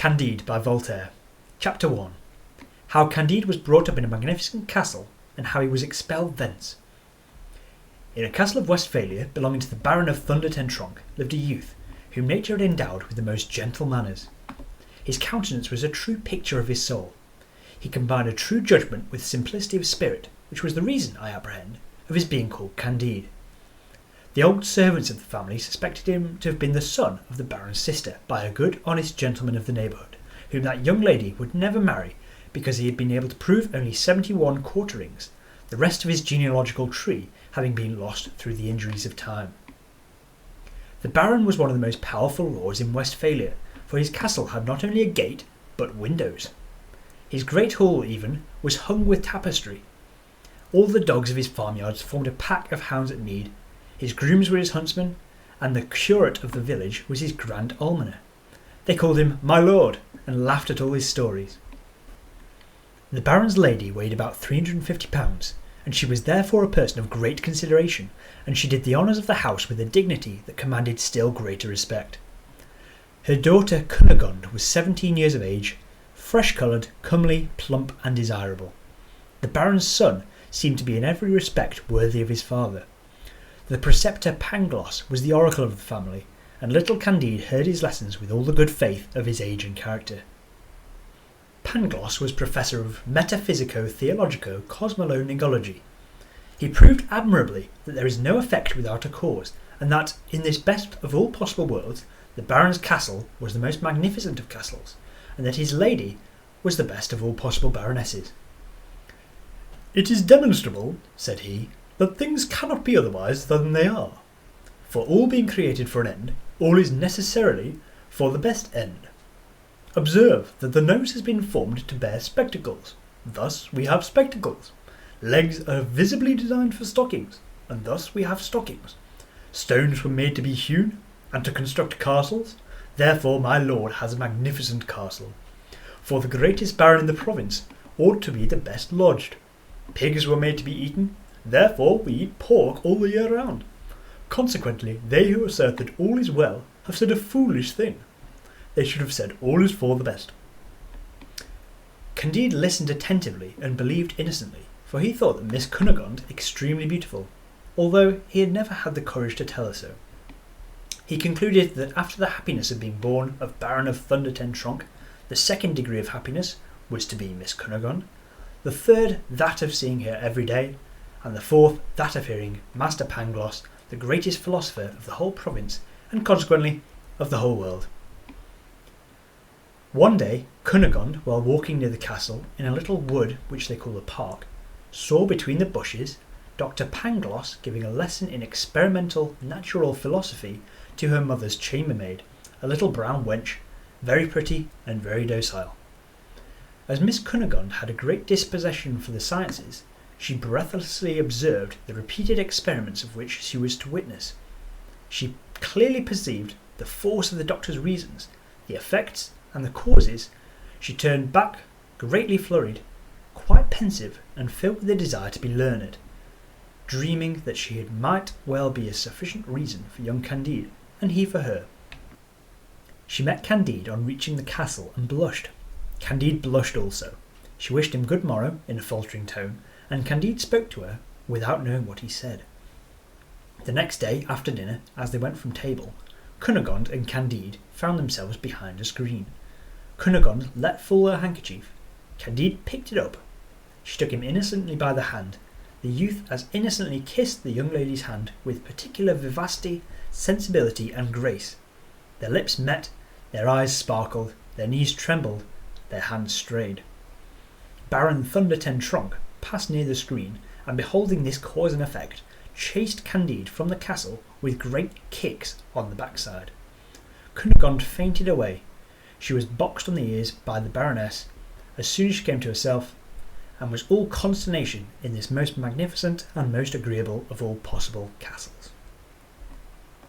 Candide by Voltaire. Chapter 1. How Candide was brought up in a magnificent castle, and how he was expelled thence. In a castle of Westphalia, belonging to the Baron of Thunder-ten-Tronckh, lived a youth, whom nature had endowed with the most gentle manners. His countenance was a true picture of his soul. He combined a true judgment with simplicity of spirit, which was the reason, I apprehend, of his being called Candide. The old servants of the family suspected him to have been the son of the Baron's sister by a good, honest gentleman of the neighbourhood, whom that young lady would never marry because he had been able to prove only 71 quarterings, the rest of his genealogical tree having been lost through the injuries of time. The Baron was one of the most powerful lords in Westphalia, for his castle had not only a gate, but windows. His great hall, even, was hung with tapestry. All the dogs of his farmyards formed a pack of hounds at need. His grooms were his huntsmen, and the curate of the village was his grand almoner. They called him "my lord," and laughed at all his stories. The Baron's lady weighed about 350 pounds, and she was therefore a person of great consideration, and she did the honours of the house with a dignity that commanded still greater respect. Her daughter Cunegonde was 17 years of age, fresh-coloured, comely, plump, and desirable. The Baron's son seemed to be in every respect worthy of his father. The preceptor Pangloss was the oracle of the family, and little Candide heard his lessons with all the good faith of his age and character. Pangloss was professor of metaphysico-theologico-cosmologology. He proved admirably that there is no effect without a cause, and that, in this best of all possible worlds, the Baron's castle was the most magnificent of castles, and that his lady was the best of all possible baronesses. "It is demonstrable," said he, "that things cannot be otherwise than they are. For all being created for an end, all is necessarily for the best end. Observe that the nose has been formed to bear spectacles. Thus we have spectacles. Legs are visibly designed for stockings, and thus we have stockings. Stones were made to be hewn, and to construct castles. Therefore my lord has a magnificent castle. For the greatest baron in the province ought to be the best lodged. Pigs were made to be eaten. Therefore we eat pork all the year round. Consequently, they who assert that all is well have said a foolish thing. They should have said all is for the best." Candide listened attentively and believed innocently, for he thought that Miss Cunegonde extremely beautiful, although he had never had the courage to tell her so. He concluded that after the happiness of being born of Baron of Thunder-ten-Tronckh, the second degree of happiness was to be Miss Cunegonde, the third that of seeing her every day, and the fourth that of hearing Master Pangloss, the greatest philosopher of the whole province, and consequently of the whole world. One day Cunegonde, while walking near the castle in a little wood which they call a park, saw between the bushes Dr. Pangloss giving a lesson in experimental natural philosophy to her mother's chambermaid, a little brown wench, very pretty and very docile. As Miss Cunegonde had a great disposition for the sciences, she breathlessly observed the repeated experiments of which she was to witness. She clearly perceived the force of the doctor's reasons, the effects and the causes. She turned back, greatly flurried, quite pensive and filled with a desire to be learned, dreaming that she might well be a sufficient reason for young Candide, and he for her. She met Candide on reaching the castle and blushed. Candide blushed also. She wished him good morrow in a faltering tone, and Candide spoke to her without knowing what he said. The next day, after dinner, as they went from table, Cunegonde and Candide found themselves behind a screen. Cunegonde let fall her handkerchief. Candide picked it up. She took him innocently by the hand. The youth as innocently kissed the young lady's hand with particular vivacity, sensibility, and grace. Their lips met, their eyes sparkled, their knees trembled, their hands strayed. Baron Thunder-ten-Tronckh passed near the screen, and beholding this cause and effect, chased Candide from the castle with great kicks on the backside. Cunegonde fainted away. She was boxed on the ears by the Baroness as soon as she came to herself, and was all consternation in this most magnificent and most agreeable of all possible castles.